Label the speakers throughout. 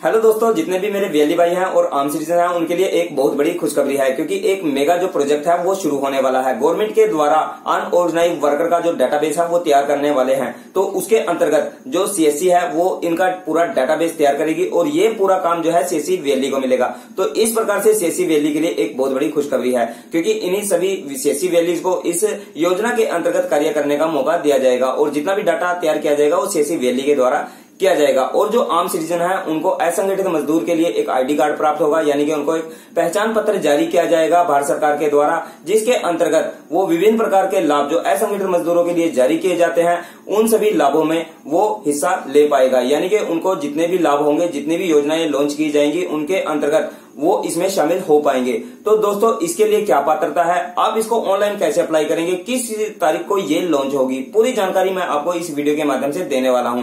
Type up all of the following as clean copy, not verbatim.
Speaker 1: Hello दोस्तों, जितने भी मेरे वीएलई भाई हैं और आम सिटीजन हैं उनके लिए एक बहुत बड़ी खुशखबरी है, क्योंकि एक मेगा जो प्रोजेक्ट है वो शुरू होने वाला है। गवर्नमेंट के द्वारा अनऑर्गेनाइज्ड वर्कर का जो डाटाबेस है वो तैयार करने वाले हैं। तो उसके अंतर्गत जो सीएससी है वो इनका पूरा डाटाबेस तैयार करेगी और ये पूरा काम जो है सीएससी वीएलई को मिलेगा। तो इस प्रकार से सीएससी वीएलई के लिए एक बहुत बड़ी खुशखबरी है, क्योंकि इन्हीं सभी सीएससी वीएलई को इस योजना के अंतर्गत कार्य करने का मौका दिया जाएगा और जितना भी डाटा तैयार किया जाएगा वो सीएससी वीएलई के द्वारा किया जाएगा। और जो आम सिटीजन है उनको असंगठित मजदूर के लिए एक आईडी कार्ड प्राप्त होगा, यानी कि उनको एक पहचान पत्र जारी किया जाएगा भारत सरकार के द्वारा, जिसके अंतर्गत वो विभिन्न प्रकार के लाभ जो असंगठित मजदूरों के लिए जारी किए जाते हैं उन सभी लाभों में वो हिस्सा ले पाएगा। यानी कि उनको जितने भी लाभ होंगे, जितनी भी योजनाएं लॉन्च की जाएंगी उनके अंतर्गत वो इसमें शामिल हो पाएंगे। तो दोस्तों, इसके लिए क्या पात्रता है, आप इसको ऑनलाइन कैसे अप्लाई करेंगे, किस तारीख को ये लॉन्च होगी, पूरी जानकारी मैं आपको इस वीडियो के माध्यम से देने वाला हूं।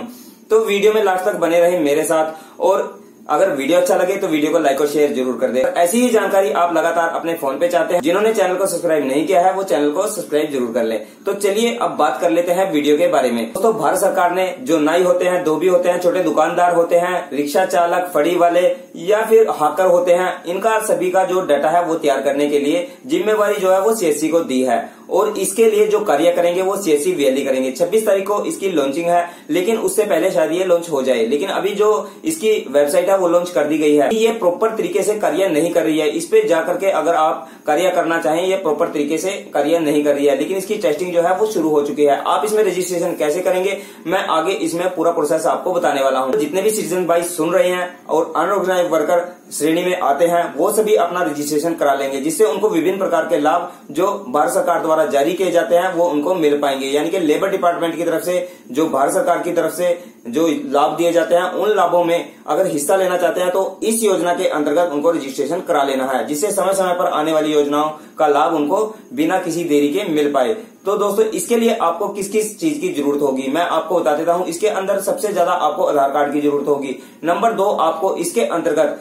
Speaker 1: तो वीडियो में लास्ट तक बने रहे मेरे साथ, और अगर वीडियो अच्छा लगे तो वीडियो को लाइक और शेयर जरूर कर दे। ऐसी ही जानकारी आप लगातार अपने फोन पे चाहते हैं, जिन्होंने चैनल को सब्सक्राइब नहीं किया है वो चैनल को सब्सक्राइब जरूर कर लें। तो चलिए अब बात कर लेते हैं वीडियो के बारे में। दोस्तों, भारत सरकार ने जो नाई होते हैं, धोबी होते हैं, छोटे दुकानदार होते हैं, रिक्शा चालक, फड़ी वाले या फिर हाकर होते हैं, इनका सभी का जो डाटा है वो तैयार करने के लिए जिम्मेवारी जो है वो सीएससी को दी है और इसके लिए जो कार्य करेंगे वो सीएससी वीएलई करेंगे। 26 तारीख को इसकी लॉन्चिंग है, लेकिन उससे पहले शायद ये लॉन्च हो जाए। लेकिन अभी जो इसकी वेबसाइट है वो लॉन्च कर दी गई है। ये प्रॉपर तरीके से कार्य नहीं कर रही है। इस पे जाकर के अगर आप कार्य करना चाहें, ये प्रॉपर तरीके से कार्य नहीं कर रही है, लेकिन इसकी टेस्टिंग जो है वो शुरू हो चुकी है। आप इसमें रजिस्ट्रेशन कैसे करेंगे मैं आगे इसमें पूरा प्रोसेस आपको बताने वाला हूँ। जितने भी सिटीजन भाई सुन रहे हैं और अनऑर्गेनाइज्ड वर्कर श्रेणी में आते हैं वो सभी अपना रजिस्ट्रेशन करा लेंगे, जिससे उनको विभिन्न प्रकार के लाभ जो भारत सरकार द्वारा जारी किए जाते हैं वो उनको मिल पाएंगे। यानी कि लेबर डिपार्टमेंट की तरफ से जो भारत सरकार की तरफ से जो लाभ दिए जाते हैं उन लाभों में अगर हिस्सा लेना चाहते हैं तो इस योजना के अंतर्गत उनको रजिस्ट्रेशन करा लेना है, जिससे समय समय पर आने वाली योजनाओं का लाभ उनको बिना किसी देरी के मिल पाए। तो दोस्तों, इसके लिए आपको किस किस चीज की जरूरत होगी मैं आपको बता देता हूं। इसके अंदर सबसे ज्यादा आपको आधार कार्ड की जरूरत होगी। नंबर 2, आपको इसके अंतर्गत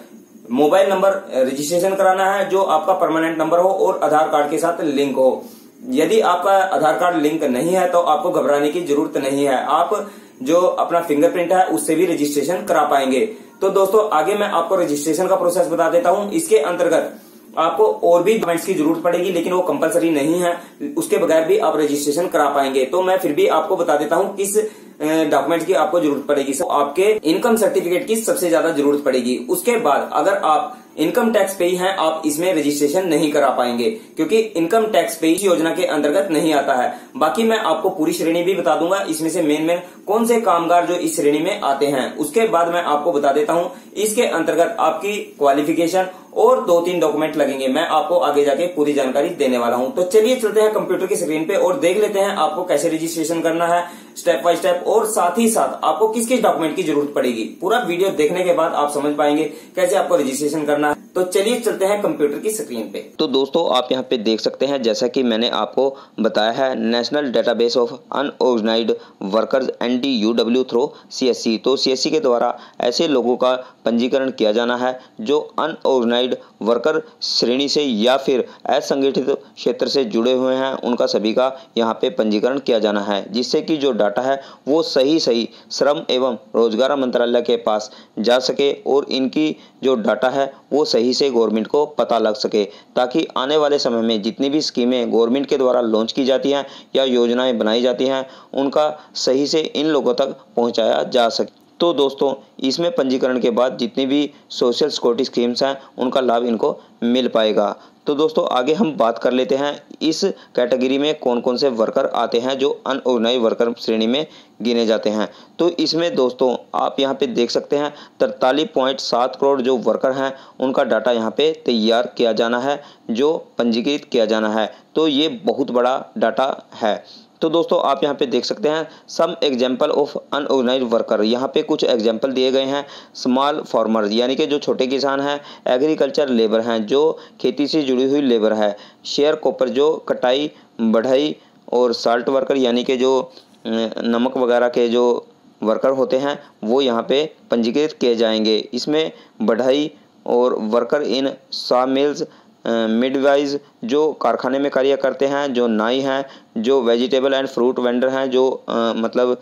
Speaker 1: मोबाइल नंबर रजिस्ट्रेशन कराना है जो आपका परमानेंट नंबर हो और आधार कार्ड के साथ लिंक हो। यदि आपका आधार कार्ड लिंक नहीं है तो आपको घबराने की जरूरत नहीं है, आप जो अपना फिंगरप्रिंट है उससे भी रजिस्ट्रेशन करा पाएंगे। तो दोस्तों, आगे मैं आपको रजिस्ट्रेशन का प्रोसेस बता देता हूं। इसके अंतर्गत आपको और भी डॉक्यूमेंट्स की जरूरत पड़ेगी, लेकिन वो कंपलसरी नहीं है, उसके बगैर भी आप रजिस्ट्रेशन करा पाएंगे। तो मैं फिर भी आपको बता देता हूं किस डॉक्यूमेंट की आपको जरूरत पड़ेगी। तो आपके इनकम सर्टिफिकेट की सबसे ज्यादा जरूरत पड़ेगी। उसके बाद अगर आप इनकम टैक्स पेई हैं, आप इसमें रजिस्ट्रेशन नहीं करा पाएंगे, क्योंकि इनकम टैक्स पेई इस योजना के अंतर्गत नहीं आता है। बाकी मैं आपको पूरी श्रेणी भी बता दूंगा, इसमें से मेन कौन से कामगार जो इस श्रेणी में आते हैं। उसके बाद मैं आपको बता देता हूं इसके अंतर्गत आपकी क्वालिफिकेशन और 2-3 डॉक्यूमेंट लगेंगे। मैं आपको आगे जाके पूरी जानकारी देने वाला हूं। तो चलिए चलते हैं कंप्यूटर की स्क्रीन पे और देख लेते हैं आपको कैसे रजिस्ट्रेशन करना है स्टेप बाय स्टेप, और साथ ही साथ आपको किस किस डॉक्यूमेंट की जरूरत पड़ेगी। पूरा वीडियो देखने के बाद आप समझ पाएंगे कैसे आपको रजिस्ट्रेशन करना है। तो चलिए चलते हैं कंप्यूटर की स्क्रीन पे।
Speaker 2: तो दोस्तों, आप यहाँ पे देख सकते हैं, जैसा कि मैंने आपको बताया है, national database of unorganised workers NDUW through CSC। तो CSC के द्वारा ऐसे लोगों का पंजीकरण किया जाना है जो अनऑर्गेनाइज्ड वर्कर श्रेणी से या फिर असंगठित क्षेत्र से जुड़े हुए हैं, उनका सभी का यहाँ पे पंजीकरण किया जाना है, जिससे कि जो डाटा है वो सही श्रम एवं रोजगार मंत्रालय के पास जा सके और इनकी जो डाटा है वो सही से गवर्नमेंट को पता लग सके, ताकि आने वाले समय में जितनी भी स्कीमें गवर्नमेंट के द्वारा लॉन्च की जाती हैं या योजनाएं बनाई जाती हैं उनका सही से इन लोगों तक पहुंचाया जा सके। तो दोस्तों, इसमें पंजीकरण के बाद जितनी भी सोशल सिक्योरिटी स्कीम्स हैं उनका लाभ इनको मिल पाएगा। तो दोस्तों, आगे हम बात कर लेते हैं इस कैटेगरी में कौन कौन से वर्कर आते हैं जो अनऑर्गेनाइज्ड वर्कर श्रेणी में गिने जाते हैं। तो इसमें दोस्तों आप यहाँ पे देख सकते हैं 43.7 करोड़ जो वर्कर हैं उनका डाटा यहाँ पे तैयार किया जाना है, जो पंजीकृत किया जाना है। तो ये बहुत बड़ा डाटा है। तो दोस्तों, आप यहाँ पे देख सकते हैं some example of unorganised worker. यहाँ पे कुछ एग्जाम्पल दिए गए हैं। स्मॉल फार्मर यानी कि जो छोटे किसान हैं, एग्रीकल्चर लेबर हैं जो खेती से जुड़ी हुई लेबर है, शेयर कॉपर जो कटाई बढ़ाई, और साल्ट वर्कर यानी कि जो नमक वगैरह के जो वर्कर होते हैं वो यहाँ पे पंजीकृत किए जाएंगे। इसमें बढ़ाई और वर्कर इन सॉ मिल्स, मिडवाइज जो कारखाने में कार्य करते हैं, जो नाई हैं, जो वेजिटेबल एंड फ्रूट वेंडर हैं, जो मतलब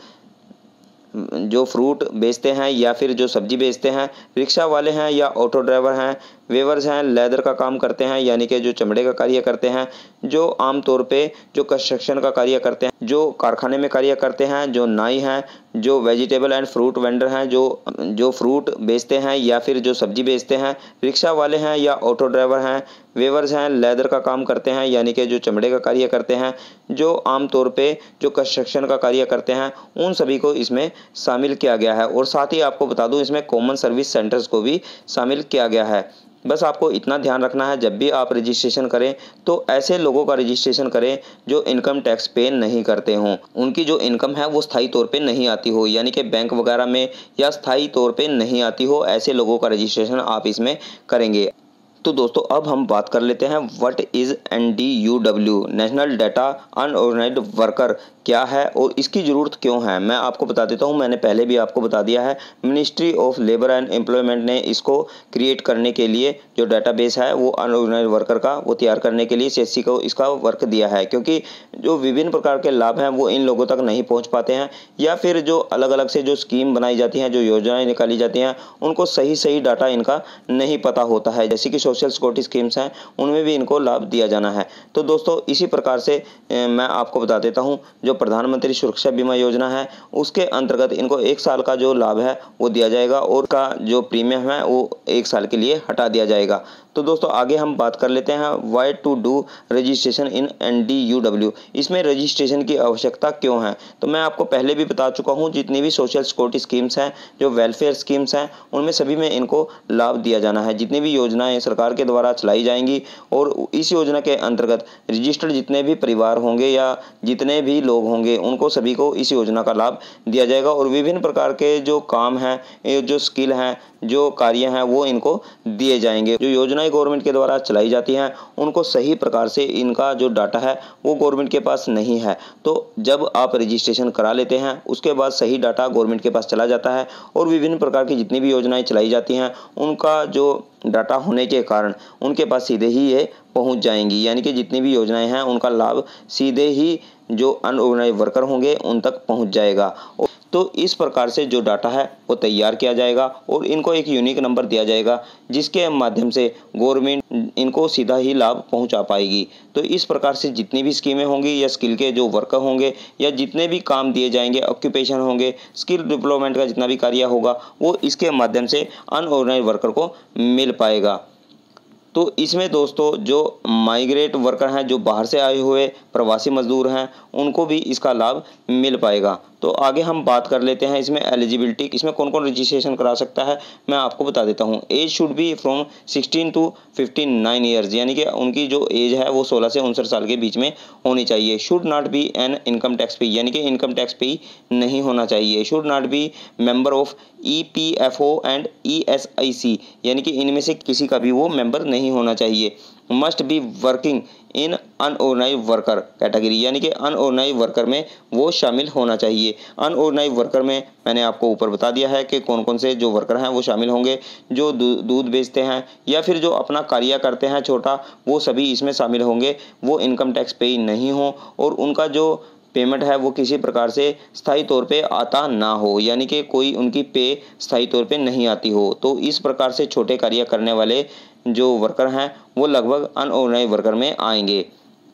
Speaker 2: जो फ्रूट बेचते हैं या फिर जो सब्जी बेचते हैं, रिक्शा वाले हैं या ऑटो ड्राइवर हैं, वेवर्स हैं, लेदर का काम करते हैं यानी कि जो चमड़े का कार्य करते हैं, जो आमतौर पे जो कंस्ट्रक्शन का कार्य करते हैं, जो कारखाने में कार्य करते हैं, जो नाई हैं, जो वेजिटेबल एंड फ्रूट वेंडर हैं, जो फ्रूट बेचते हैं या फिर जो सब्जी बेचते हैं, रिक्शा वाले हैं या ऑटो ड्राइवर हैं, वेवर्स हैं, लेदर का काम करते हैं यानी कि जो चमड़े का कार्य करते हैं, जो आमतौर पे जो कंस्ट्रक्शन का कार्य करते हैं, उन सभी को इसमें शामिल किया गया है। और साथ ही आपको बता दूं इसमें कॉमन सर्विस सेंटर्स को भी शामिल किया गया है। बस आपको इतना ध्यान रखना है, जब भी आप रजिस्ट्रेशन करें तो ऐसे लोगों का रजिस्ट्रेशन करें जो इनकम टैक्स पे नहीं करते हों, उनकी जो इनकम है वो स्थायी तौर पे नहीं आती हो, यानी कि बैंक वगैरह में या स्थायी तौर पे नहीं आती हो, ऐसे लोगों का रजिस्ट्रेशन आप इसमें करेंगे। तो दोस्तों अब हम बात कर लेते हैं what is NDUW, national data unorganised worker क्या है और इसकी ज़रूरत क्यों है। मैं आपको बता देता हूं, मैंने पहले भी आपको बता दिया है। Ministry of labour and employment ने इसको क्रिएट करने के लिए जो डाटाबेस है वो अनऑर्गेनाइज्ड वर्कर का वो तैयार करने के लिए CSC को इसका वर्क दिया है, क्योंकि जो विभिन्न प्रकार के लाभ हैं वो इन लोगों तक नहीं पहुँच पाते हैं, या फिर जो अलग अलग से जो स्कीम बनाई जाती हैं, जो योजनाएँ निकाली जाती हैं, उनको सही डाटा इनका नहीं पता होता है। जैसे कि सोशल सिक्योरिटी स्कीम्स हैं उनमें भी इनको लाभ दिया जाना है। तो दोस्तों इसी प्रकार से मैं आपको बता देता हूं, जो प्रधानमंत्री सुरक्षा बीमा योजना है उसके अंतर्गत इनको 1 साल का जो लाभ है वो दिया जाएगा और का जो प्रीमियम है वो 1 साल के लिए हटा दिया जाएगा। तो दोस्तों आगे हम बात कर लेते हैं why to do registration in NDUW, इसमें रजिस्ट्रेशन की आवश्यकता क्यों है। तो मैं आपको पहले भी बता चुका हूं, जितनी भी सोशल सिक्योरिटी स्कीम्स हैं, जो वेलफेयर स्कीम्स हैं, उनमें सभी में इनको लाभ दिया जाना है। जितनी भी योजनाएं सरकार के द्वारा चलाई जाएंगी और इस योजना के अंतर्गत रजिस्टर्ड जितने भी परिवार होंगे या जितने भी लोग होंगे उनको सभी को इस योजना का लाभ दिया जाएगा। और विभिन्न प्रकार के जो काम हैं, जो स्किल हैं, जो कार्य हैं वो इनको दिए जाएंगे। जो योजनाएं गवर्नमेंट के द्वारा चलाई जाती हैं उनको सही प्रकार से इनका जो डाटा है वो गवर्नमेंट के पास नहीं है। तो जब आप रजिस्ट्रेशन करा लेते हैं उसके बाद सही डाटा गवर्नमेंट के पास चला जाता है और विभिन्न प्रकार की जितनी भी योजनाएं चलाई जाती हैं उनका जो डाटा होने के कारण उनके पास सीधे ही ये पहुंच जाएंगी, यानी कि जितनी भी योजनाएं हैं उनका लाभ सीधे ही जो अनऑर्गेनाइज्ड वर्कर होंगे उन तक पहुंच जाएगा। तो इस प्रकार से जो डाटा है वो तैयार किया जाएगा और इनको एक यूनिक नंबर दिया जाएगा जिसके माध्यम से गवर्नमेंट इनको सीधा ही लाभ पहुंचा पाएगी। तो इस प्रकार से जितनी भी स्कीमें होंगी या स्किल के जो वर्कर होंगे या जितने भी काम दिए जाएंगे, ऑक्यूपेशन होंगे, स्किल डेवलपमेंट का जितना भी कार्य होगा वो इसके माध्यम से अनऑर्गेनाइज्ड वर्कर को मिल पाएगा। तो इसमें दोस्तों जो माइग्रेट वर्कर हैं, जो बाहर से आए हुए प्रवासी मजदूर हैं, उनको भी इसका लाभ मिल पाएगा। तो आगे हम बात कर लेते हैं इसमें एलिजिबिलिटी, इसमें कौन कौन रजिस्ट्रेशन करा सकता है मैं आपको बता देता हूं। Age should be from 16 to 59 years, यानी कि उनकी जो एज है वो 16 से 59 साल के बीच में होनी चाहिए। Should not be an income tax पे, यानी कि इनकम टैक्स पे नहीं होना चाहिए। Should not be member of EPFO and ESIC, यानी कि इनमें से किसी का भी वो मेंबर नहीं होना चाहिए। Must be working in unorganised worker category, यानी कि अनऑर्गेनाइज्ड वर्कर में वो शामिल होना चाहिए। अनऑर्गेनाइज्ड वर्कर में मैंने आपको ऊपर बता दिया है कि कौन कौन से जो वर्कर हैं वो शामिल होंगे। जो दूध बेचते हैं या फिर जो अपना कार्य करते हैं छोटा, वो सभी इसमें शामिल होंगे। वो इनकम टैक्स पे नहीं हो और उनका जो पेमेंट है वो किसी प्रकार से स्थायी तौर पे आता ना हो, यानी कि कोई उनकी पे स्थायी तौर पे नहीं आती हो। तो इस प्रकार से छोटे कार्य करने वाले जो वर्कर हैं वो लगभग अनऑर्गेनाइज्ड वर्कर में आएंगे।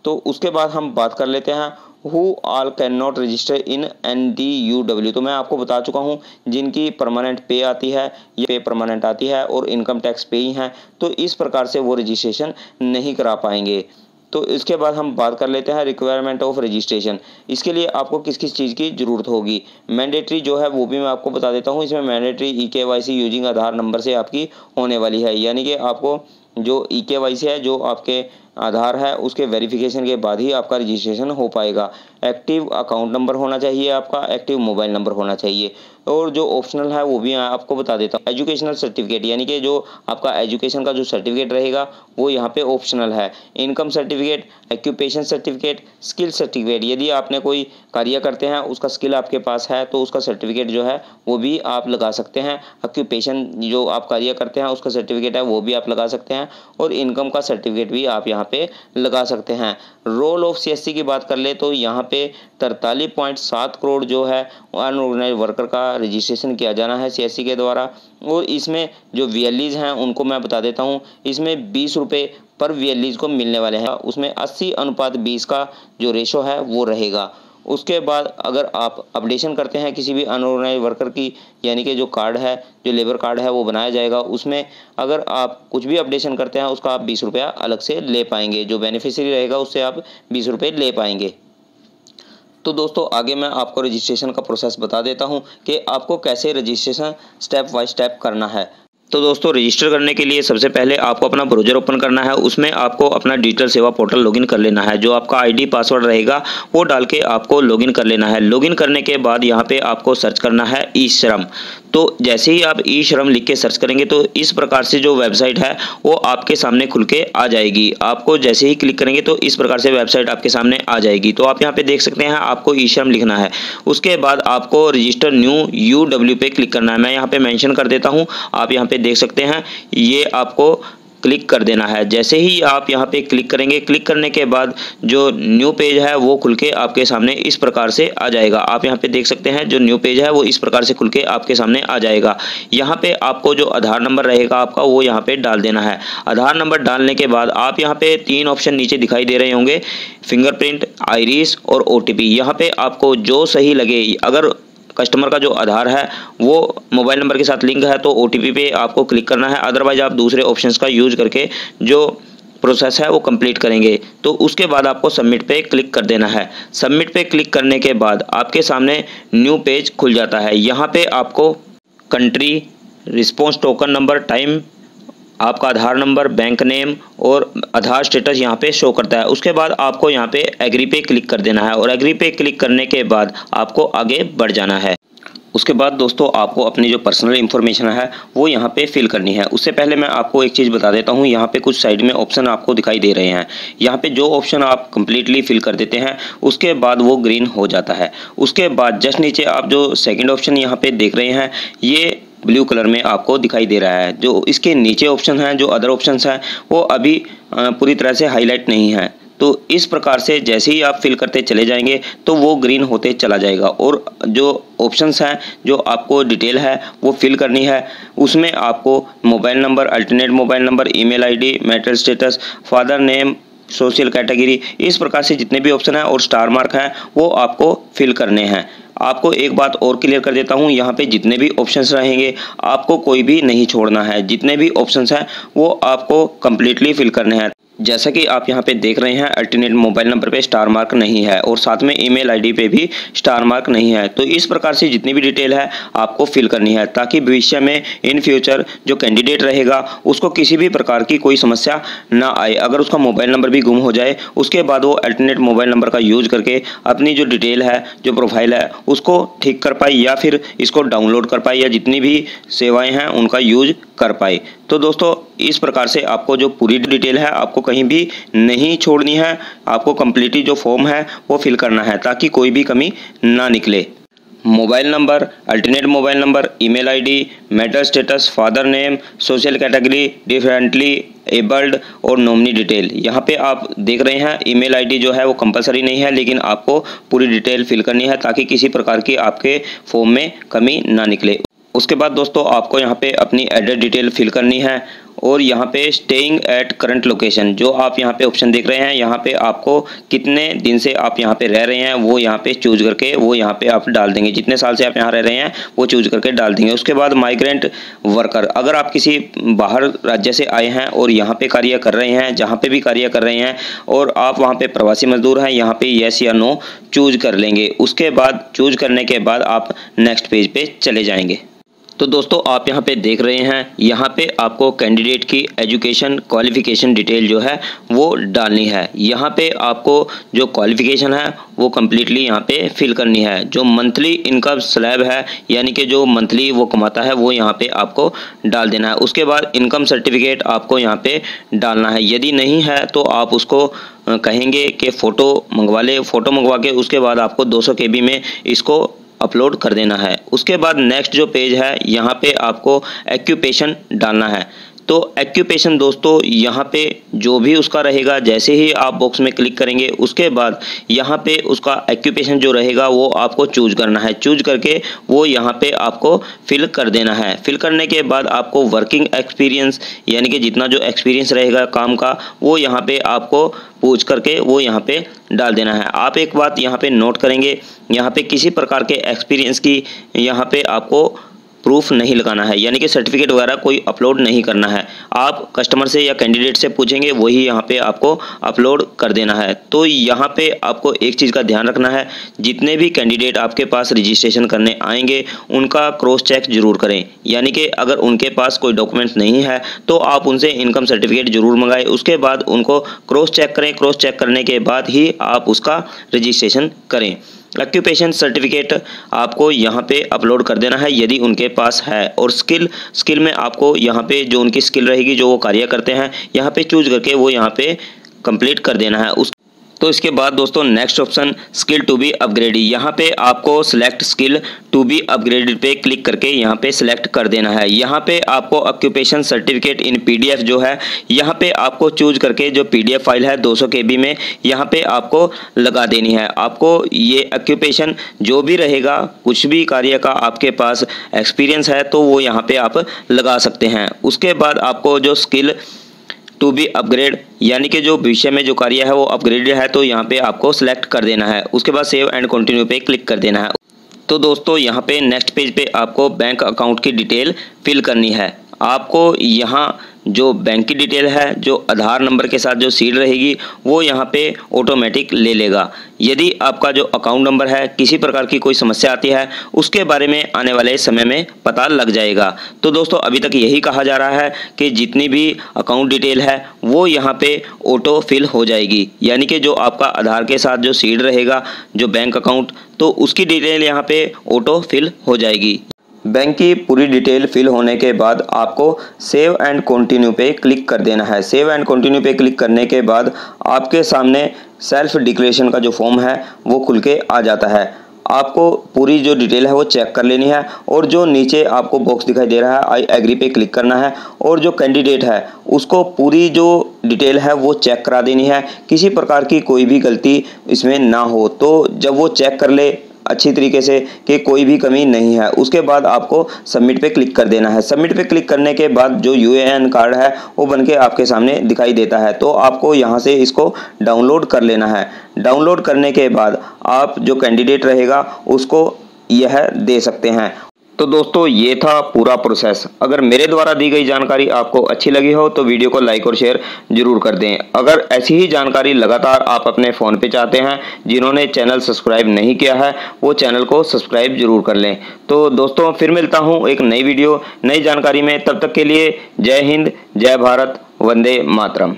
Speaker 2: तो उसके बाद हम बात कर लेते हैं who all can not register in NDUW। तो मैं आपको बता चुका हूं जिनकी परमानेंट पे आती है, ये पे परमानेंट आती है और इनकम टैक्स पे ही हैं, तो इस प्रकार से वो रजिस्ट्रेशन नहीं करा पाएंगे। तो इसके बाद हम बात कर लेते हैं रिक्वायरमेंट ऑफ रजिस्ट्रेशन। इसके लिए आपको किस किस चीज़ की ज़रूरत होगी। मैंडेटरी जो है वो भी मैं आपको बता देता हूँ। इसमें मैंडेटरी EKYC यूजिंग आधार नंबर से आपकी होने वाली है, यानी कि आपको जो EKYC है, जो आपके आधार है, उसके वेरिफिकेशन के बाद ही आपका रजिस्ट्रेशन हो पाएगा। एक्टिव अकाउंट नंबर होना चाहिए आपका, एक्टिव मोबाइल नंबर होना चाहिए। और जो ऑप्शनल है वो भी मैं आपको बता देता हूँ। एजुकेशनल सर्टिफिकेट, यानी कि जो आपका एजुकेशन का जो सर्टिफिकेट रहेगा वो यहाँ पे ऑप्शनल है। Income certificate, occupation certificate, skill certificate, यदि आपने कोई कार्य करते हैं उसका स्किल आपके पास है तो उसका सर्टिफिकेट जो है वो भी आप लगा सकते हैं। ऑक्यूपेशन जो आप कार्य करते हैं उसका सर्टिफिकेट है वो भी आप लगा सकते हैं और इनकम का सर्टिफिकेट भी आप यहाँ पे लगा सकते हैं। रोल ऑफ CSC की बात कर ले तो यहाँ पे पे 43.7 करोड़ जो है अनऑर्गेनाइज वर्कर का रजिस्ट्रेशन किया जाना है CSC के द्वारा। और इसमें जो VLEs हैं उनको मैं बता देता हूँ, इसमें 20 रुपये पर VLEs को मिलने वाले हैं। उसमें 80:20 का जो रेशो है वो रहेगा। उसके बाद अगर आप अपडेशन करते हैं किसी भी अनऑर्गेनाइज वर्कर की, यानी कि जो कार्ड है, जो लेबर कार्ड है वो बनाया जाएगा, उसमें अगर आप कुछ भी अपडेशन करते हैं उसका आप 20 रुपया अलग से ले पाएंगे। जो बेनिफिशियरी रहेगा उससे आप 20 रुपये ले पाएंगे। तो दोस्तों आगे मैं आपको रजिस्ट्रेशन का प्रोसेस बता देता हूं कि आपको कैसे रजिस्ट्रेशन स्टेप बाय स्टेप करना है। तो दोस्तों रजिस्टर करने के लिए सबसे पहले आपको अपना ब्राउज़र ओपन करना है। उसमें आपको अपना डिजिटल सेवा पोर्टल लॉगिन कर लेना है। जो आपका ID पासवर्ड रहेगा वो डाल के आपको लॉगिन कर लेना है। लॉगिन करने के बाद यहाँ पे आपको सर्च करना है ई-श्रम। तो जैसे ही आप ई-श्रम लिख के सर्च करेंगे तो इस प्रकार से जो वेबसाइट है वो आपके सामने खुल के आ जाएगी। आपको जैसे ही क्लिक करेंगे तो इस प्रकार से वेबसाइट आपके सामने आ जाएगी। तो आप यहाँ पे देख सकते हैं आपको ई-श्रम लिखना है। उसके बाद आपको रजिस्टर न्यू UW पे क्लिक करना है। मैं यहाँ पे मेंशन कर देता हूँ, आप यहाँ पे देख सकते हैं, ये आपको क्लिक कर देना है। जैसे ही आप यहाँ पे क्लिक करेंगे, क्लिक करने के बाद जो न्यू पेज है वो खुल के आपके सामने इस प्रकार से आ जाएगा। आप यहाँ पे देख सकते हैं जो न्यू पेज है वो इस प्रकार से खुल के आपके सामने आ जाएगा। यहाँ पे आपको जो आधार नंबर रहेगा आपका वो यहाँ पे डाल देना है। आधार नंबर डालने के बाद आप यहाँ पे 3 ऑप्शन नीचे दिखाई दे रहे होंगे, फिंगरप्रिंट, आइरिस और OTP। यहाँ पे आपको जो सही लगे, अगर कस्टमर का जो आधार है वो मोबाइल नंबर के साथ लिंक है तो OTP पे आपको क्लिक करना है। अदरवाइज आप दूसरे ऑप्शंस का यूज करके जो प्रोसेस है वो कंप्लीट करेंगे। तो उसके बाद आपको सबमिट पे क्लिक कर देना है। सबमिट पे क्लिक करने के बाद आपके सामने न्यू पेज खुल जाता है। यहाँ पे आपको country, response token number, time, आपका आधार नंबर, बैंक नेम और आधार स्टेटस यहाँ पे शो करता है। उसके बाद आपको यहाँ पे एग्री पे क्लिक कर देना है और एग्री पे क्लिक करने के बाद आपको आगे बढ़ जाना है। उसके बाद दोस्तों आपको अपनी जो पर्सनल इन्फॉर्मेशन है वो यहाँ पे फिल करनी है। उससे पहले मैं आपको एक चीज़ बता देता हूँ, यहाँ पे कुछ साइड में ऑप्शन आपको दिखाई दे रहे हैं। यहाँ पे जो ऑप्शन आप कंप्लीटली फिल कर देते हैं उसके बाद वो ग्रीन हो जाता है। उसके बाद जस्ट नीचे आप जो सेकंड ऑप्शन यहाँ पे देख रहे हैं ये ब्लू कलर में आपको दिखाई दे रहा है। जो इसके नीचे ऑप्शन हैं, जो अदर ऑप्शंस हैं, वो अभी पूरी तरह से हाईलाइट नहीं है। तो इस प्रकार से जैसे ही आप फिल करते चले जाएंगे तो वो ग्रीन होते चला जाएगा। और जो ऑप्शंस हैं, जो आपको डिटेल है वो फिल करनी है, उसमें आपको mobile number, alternate mobile number, email ID, marital status, father name, social category, इस प्रकार से जितने भी ऑप्शन हैं और स्टार मार्क हैं वो आपको फिल करने हैं। आपको एक बात और क्लियर कर देता हूँ, यहाँ पे जितने भी ऑप्शंस रहेंगे आपको कोई भी नहीं छोड़ना है। जितने भी ऑप्शंस हैं वो आपको कंप्लीटली फिल करने हैं। जैसा कि आप यहाँ पे देख रहे हैं अल्टरनेट मोबाइल नंबर पे स्टार मार्क नहीं है और साथ में ईमेल ID पे भी स्टार मार्क नहीं है। तो इस प्रकार से जितनी भी डिटेल है आपको फिल करनी है ताकि भविष्य में इन फ्यूचर जो कैंडिडेट रहेगा उसको किसी भी प्रकार की कोई समस्या ना आए। अगर उसका मोबाइल नंबर भी गुम हो जाए उसके बाद वो अल्टरनेट मोबाइल नंबर का यूज करके अपनी जो डिटेल है, जो प्रोफाइल है उसको ठीक कर पाए या फिर इसको डाउनलोड कर पाए या जितनी भी सेवाएँ हैं उनका यूज कर पाए। तो दोस्तों इस प्रकार से आपको जो पूरी डिटेल है आपको कहीं भी नहीं छोड़नी है। आपको कंप्लीटली जो फॉर्म है वो फिल करना है ताकि कोई भी कमी ना निकले। Mobile number, alternate mobile number, email ID, marital status, father name, social category, differently abled और नॉमिनी डिटेल। यहाँ पे आप देख रहे हैं ईमेल ID जो है वो कंपलसरी नहीं है, लेकिन आपको पूरी डिटेल फिल करनी है ताकि किसी प्रकार की आपके फॉर्म में कमी ना निकले। उसके बाद दोस्तों आपको यहाँ पे अपनी एड्रेस डिटेल फिल करनी है और यहाँ पे स्टेइंग एट करंट लोकेशन, जो आप यहाँ पे ऑप्शन देख रहे हैं, यहाँ पे आपको कितने दिन से आप यहाँ पे रह रहे हैं वो यहाँ पे चूज करके वो यहाँ पे आप डाल देंगे। जितने साल से आप यहाँ रह रहे हैं वो चूज करके डाल देंगे। उसके बाद माइग्रेंट वर्कर, अगर आप किसी बाहर राज्य से आए हैं और यहाँ पे कार्य कर रहे हैं, जहाँ पे भी कार्य कर रहे हैं और आप वहाँ पे प्रवासी मजदूर हैं, यहाँ पे येस या नो चूज कर लेंगे। उसके बाद चूज करने के बाद आप नेक्स्ट पेज पे चले जाएंगे। तो दोस्तों आप यहाँ पे देख रहे हैं, यहाँ पे आपको कैंडिडेट की एजुकेशन क्वालिफिकेशन डिटेल जो है वो डालनी है। यहाँ पे आपको जो क्वालिफिकेशन है वो कम्प्लीटली यहाँ पे फिल करनी है। जो मंथली इनकम स्लैब है यानी कि जो मंथली वो कमाता है वो यहाँ पे आपको डाल देना है। उसके बाद इनकम सर्टिफिकेट आपको यहाँ पे डालना है। यदि नहीं है तो आप उसको कहेंगे कि फ़ोटो मंगवा ले। फ़ोटो मंगवा के उसके बाद आपको 200 KB में इसको अपलोड कर देना है। उसके बाद नेक्स्ट जो पेज है यहाँ पे आपको एक्यूपेशन डालना है। तो एक्यूपेशन दोस्तों यहाँ पे जो भी उसका रहेगा, जैसे ही आप बॉक्स में क्लिक करेंगे उसके बाद यहाँ पे उसका एक्यूपेशन जो रहेगा वो आपको चूज करना है। चूज करके वो यहाँ पे आपको फिल कर देना है। फिल करने के बाद आपको वर्किंग एक्सपीरियंस यानी कि जितना जो एक्सपीरियंस रहेगा काम का वो यहाँ पे आपको पूछ करके वो यहाँ पे डाल देना है। आप एक बात यहाँ पे नोट करेंगे, यहाँ पे किसी प्रकार के एक्सपीरियंस की यहाँ पे आपको प्रूफ नहीं लगाना है, यानी कि सर्टिफिकेट वगैरह कोई अपलोड नहीं करना है। आप कस्टमर से या कैंडिडेट से पूछेंगे वही यहाँ पे आपको अपलोड कर देना है। तो यहाँ पे आपको एक चीज़ का ध्यान रखना है, जितने भी कैंडिडेट आपके पास रजिस्ट्रेशन करने आएंगे उनका क्रॉस चेक जरूर करें, यानी कि अगर उनके पास कोई डॉक्यूमेंट्स नहीं है तो आप उनसे इनकम सर्टिफिकेट जरूर मंगाएं। उसके बाद उनको क्रॉस चेक करें। क्रॉस चेक करने के बाद ही आप उसका रजिस्ट्रेशन करें। ऑक्यूपेशन सर्टिफिकेट आपको यहाँ पे अपलोड कर देना है यदि उनके पास है। और स्किल में आपको यहाँ पे जो उनकी स्किल रहेगी, जो वो कार्य करते हैं, यहाँ पे चूज करके वो यहाँ पे कंप्लीट कर देना है। तो इसके बाद दोस्तों next option skill to be upgraded, यहाँ पे आपको select skill to be upgraded पे क्लिक करके यहाँ पे सिलेक्ट कर देना है। यहाँ पे आपको ऑक्यूपेशन सर्टिफिकेट इन पीडीएफ जो है यहाँ पे आपको चूज करके जो पीडीएफ फाइल है 200 KB में यहाँ पे आपको लगा देनी है। आपको ये ऑक्यूपेशन जो भी रहेगा, कुछ भी कार्य का आपके पास एक्सपीरियंस है तो वो यहाँ पे आप लगा सकते हैं। उसके बाद आपको जो स्किल टू बी अपग्रेड यानी कि जो विषय में जो कार्य है वो अपग्रेडेड है तो यहाँ पे आपको सिलेक्ट कर देना है। उसके बाद सेव एंड कंटिन्यू पे क्लिक कर देना है। तो दोस्तों यहाँ पे नेक्स्ट पेज पे आपको बैंक अकाउंट की डिटेल फिल करनी है। आपको यहाँ जो बैंक की डिटेल है, जो आधार नंबर के साथ जो सीड रहेगी वो यहाँ पे ऑटोमेटिक ले लेगा। यदि आपका जो अकाउंट नंबर है किसी प्रकार की कोई समस्या आती है उसके बारे में आने वाले समय में पता लग जाएगा। तो दोस्तों अभी तक यही कहा जा रहा है कि जितनी भी अकाउंट डिटेल है वो यहाँ पे ऑटो फिल हो जाएगी, यानी कि जो आपका आधार के साथ जो सीड रहेगा जो बैंक अकाउंट, तो उसकी डिटेल यहाँ पे ऑटो फिल हो जाएगी। बैंक की पूरी डिटेल फिल होने के बाद आपको सेव एंड कंटिन्यू पे क्लिक कर देना है। सेव एंड कंटिन्यू पे क्लिक करने के बाद आपके सामने सेल्फ डिक्लेरेशन का जो फॉर्म है वो खुल के आ जाता है। आपको पूरी जो डिटेल है वो चेक कर लेनी है और जो नीचे आपको बॉक्स दिखाई दे रहा है आई एग्री पे क्लिक करना है और जो कैंडिडेट है उसको पूरी जो डिटेल है वो चेक करा देनी है, किसी प्रकार की कोई भी गलती इसमें ना हो। तो जब वो चेक कर ले अच्छी तरीके से कि कोई भी कमी नहीं है, उसके बाद आपको सबमिट पे क्लिक कर देना है। सबमिट पे क्लिक करने के बाद जो यूएएन कार्ड है वो बनके आपके सामने दिखाई देता है, तो आपको यहाँ से इसको डाउनलोड कर लेना है। डाउनलोड करने के बाद आप जो कैंडिडेट रहेगा उसको यह दे सकते हैं। तो दोस्तों ये था पूरा प्रोसेस। अगर मेरे द्वारा दी गई जानकारी आपको अच्छी लगी हो तो वीडियो को लाइक और शेयर जरूर कर दें। अगर ऐसी ही जानकारी लगातार आप अपने फ़ोन पे चाहते हैं, जिन्होंने चैनल सब्सक्राइब नहीं किया है वो चैनल को सब्सक्राइब जरूर कर लें। तो दोस्तों फिर मिलता हूँ एक नई वीडियो नई जानकारी में, तब तक के लिए जय हिंद, जय भारत, वंदे मातरम।